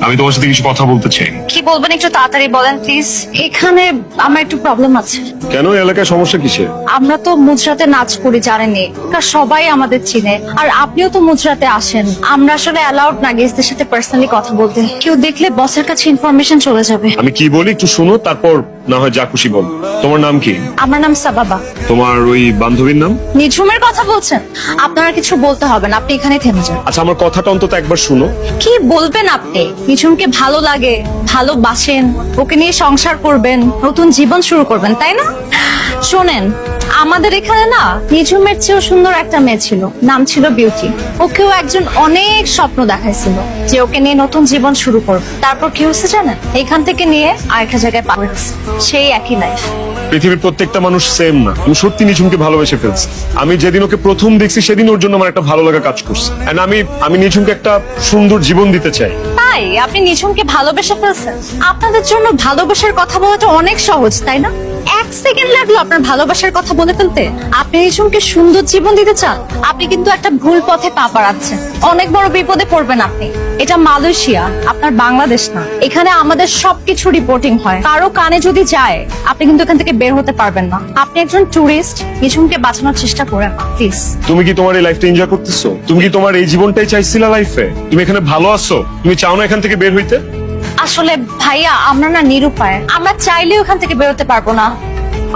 আমি তোমার সাথে কিছু কথা বলতে চাই। কি বলবেন একটু তাড়াতাড়ি বলেন প্লিজ। এখানে আমার একটু প্রবলেম আছে। কেন, এলাকায় সমস্যা কিসে? আমরা তো মুজরাতে নাচ করি জানেনই, সবাই আমাদের চিনে, আর আপনিও তো মুজরাতে আসেন। আমরা আসলে অ্যালাউড না গেস্টদের সাথে পার্সোনালি কথা বলতে, কেউ দেখলে বসের কাছে ইনফরমেশন চলে যাবে। আমি কি বলি একটু শুনো, তারপর না হয় যা খুশি বল। তোমার নাম কি? আমার নাম সাবাবা। তোমার ওই বান্ধবীর নাম? নিঝুমের কথা বলছেন? আপনারা কিছু বলতে হবে না, আপনি এখানে থেমে যান। আচ্ছা, আমার কথাটা অন্তত একবার শুনো। কি বলবেন আপনি? নিঝুমকে ভালো লাগে, ভালোবাসেন, ওকে নিয়ে সংসার করবেন, নতুন জীবন শুরু করবেন, তাই না? শোনেন, আমাদের এখানে না নিঝুমের চেয়েও সুন্দর একটা মেয়ে ছিল, নাম ছিল বিউটি। ওকেও একজন অনেক স্বপ্ন দেখাইছিল যে ওকে নিয়ে নতুন জীবন শুরু করবে। তারপর কি হয়েছে জানেন? এখান থেকে নিয়ে আরেকটা জায়গায় পাওয়া গেছে, সেই একই লাইফ। পৃথিবীর প্রত্যেকটা মানুষ সেম না। তুমি সত্যি নিঝুমকে ভালোবেসে ফেলছি। আমি যেদিন ওকে প্রথম দেখছি সেদিন ওর জন্য আমার একটা ভালো লাগা কাজ করছে। And আমি নিঝুমকে একটা সুন্দর জীবন দিতে চাই। তাই আপনি নিঝুমকে ভালোবেসে ফেলছেন? আপনাদের জন্য ভালোবাসার কথা বলাটা অনেক সহজ, তাই না? এক সেকেন্ড লাগলো আপনার ভালোবাসার কথা বলে ফেলতে। আপনি নিঝুমকে সুন্দর জীবন দিতে চান? আপনি কিন্তু একটা ভুল পথে পা বাড়াচ্ছেন, অনেক বড় বিপদে পড়বেন আপনি। এটা মালয়েশিয়া, আপনার বাংলাদেশ না। এখানে আমাদের সবকিছু রিপোর্টিং হয়, কারো কানে যদি যায় আপনি কিন্তু এখান থেকে বের হতে পারবেন না। আপনি একজন টুরিস্ট, নিঝুমকে বাঁচানোর চেষ্টা করেন না প্লিজ। তুমি কি তোমার এই লাইফটা এনজয় করতেছো? তুমি কি তোমার এই জীবনটাই চাইছিলা লাইফে? তুমি এখানে ভালো আছো? তুমি চাও না এখান থেকে বের হইতে? আসলে ভাইয়া, আমরা না নিরুপায়, আমরা চাইলেও এখান থেকে বেরোতে পারবো না।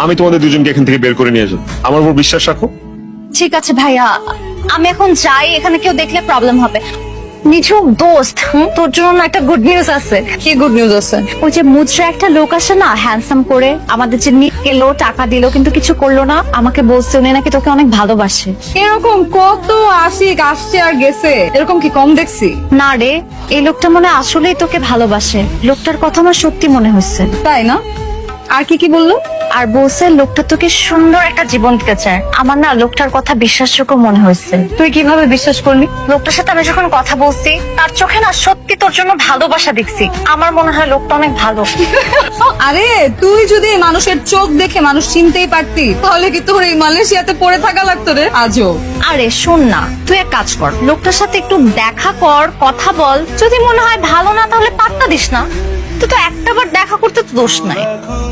আমি তোমাদের দুজনকে এখান থেকে বের করে নিয়ে যাবো, আমার উপর বিশ্বাস রাখো। ঠিক আছে ভাইয়া, আমি এখন যাই, এখানে কেউ দেখলে প্রবলেম হবে। নিঝুম দোস্ত, তোর জন্য না একটা গুড নিউজ আছে। কি গুড নিউজ আছে? ওই যে মুজরা একটা লোক আসে না, হ্যান্ডসাম করে, আমাদের যে নিয়ে এলো, টাকা দিলো, কিন্তু কিছু করলো না। আমাকে বলছে উনি নাকি তোকে অনেক ভালোবাসে। এরকম কত আশিক আসছে আর গেছে, এরকম কি কম দেখছি? না রে, এই লোকটা মনে হয় আসলেই তোকে ভালোবাসে। লোকটার কথা আমার সত্যি মনে হচ্ছে। তাই না? আর কি কি বললো? আর বলছে লোকটা তোকে সুন্দর একটা জীবন দিতে চায়। আমার না লোকটার কথা বিশ্বাসযোগ্য মনে হয়েছে। তুই কিভাবে বিশ্বাস করলি? লোকটার সাথে আমি যখন কথা বলছি, তার চোখে না সত্যি তোর জন্য ভালোবাসা দেখছি। আমার মনে হয় লোকটা অনেক ভালো। আরে তুই যদি এই মানুষের চোখ দেখে মানুষ চিনতেই পারতি, তাহলে কি তোর এই মালয়েশিয়াতে পড়ে থাকা লাগতো রে আজও? আরে শোন না, তুই এক কাজ কর, লোকটার সাথে একটু দেখা কর, কথা বল। যদি মনে হয় ভালো না, তাহলে পাত্তা দিস না। তুই তো একটাবার দেখা করতে তো দোষ নাই।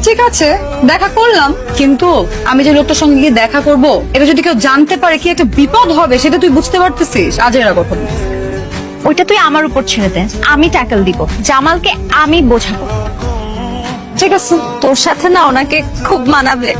ঠিক আছে, দেখা করলাম, কিন্তু আমি যে লোকটার সঙ্গে গিয়ে দেখা করব, এটা যদি কেউ জানতে পারে কি একটা বিপদ হবে, সেটা তুই বুঝতে পারতেছিস? আজ এরা কথা বলছিস। ওইটা তুই আমার উপর ছেড়ে দে, আমি ট্যাকল দিব। জামালকে আমি বোঝাবো। ঠিক আছে, তোর সাথে না ওনাকে খুব মানাবে।